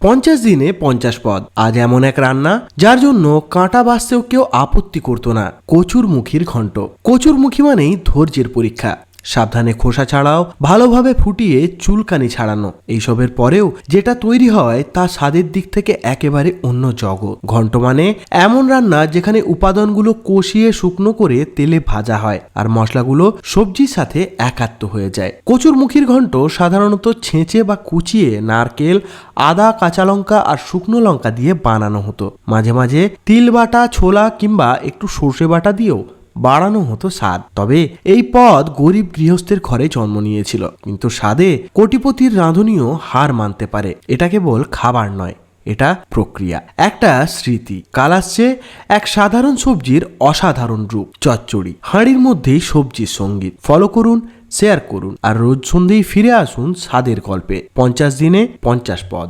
50 দিনে 50 পদ। আজ এমন এক রান্না যার জন্য কাঁটা বাঁচতেও কেউ আপত্তি করতো না। কচুরমুখীর ঘন্ট। কচুরমুখী মানেই ধৈর্যের পরীক্ষা। সাবধানে খোসা ছাড়াও, ভালোভাবে ফুটিয়ে চুলকানি ছাড়ানো, এইসবের পরেও যেটা তৈরি হয় তা স্বাদের দিক থেকে একেবারে অন্য জগৎ। ঘন্ট মানে এমন রান্না যেখানে উপাদানগুলো কষিয়ে শুকনো করে তেলে ভাজা হয় আর মশলাগুলো সবজির সাথে একাত্ম হয়ে যায়। কচুরমুখীর ঘন্ট সাধারণত ছেঁচে বা কুচিয়ে নারকেল, আদা, কাঁচা লঙ্কা আর শুকনো লঙ্কা দিয়ে বানানো হতো। মাঝে মাঝে তিল বাটা, ছোলা কিংবা একটু সর্ষে বাটা দিয়েও বাড়ানো হতো স্বাদ। তবে এই পদ গরিব গৃহস্থের ঘরে জন্ম নিয়েছিল, কিন্তু স্বাদে কোটিপতির রাঁধুনিও হার মানতে পারে। এটা কেবল খাবার নয়, এটা প্রক্রিয়া, একটা স্মৃতি। কাল আসছে এক সাধারণ সবজির অসাধারণ রূপ, চচ্চড়ি। হাঁড়ির মধ্যেই সবজির সঙ্গীত। ফলো করুন, শেয়ার করুন আর রোজ সন্ধ্যেই ফিরে আসুন স্বাদের গল্পে। 50 দিনে 50 পদ।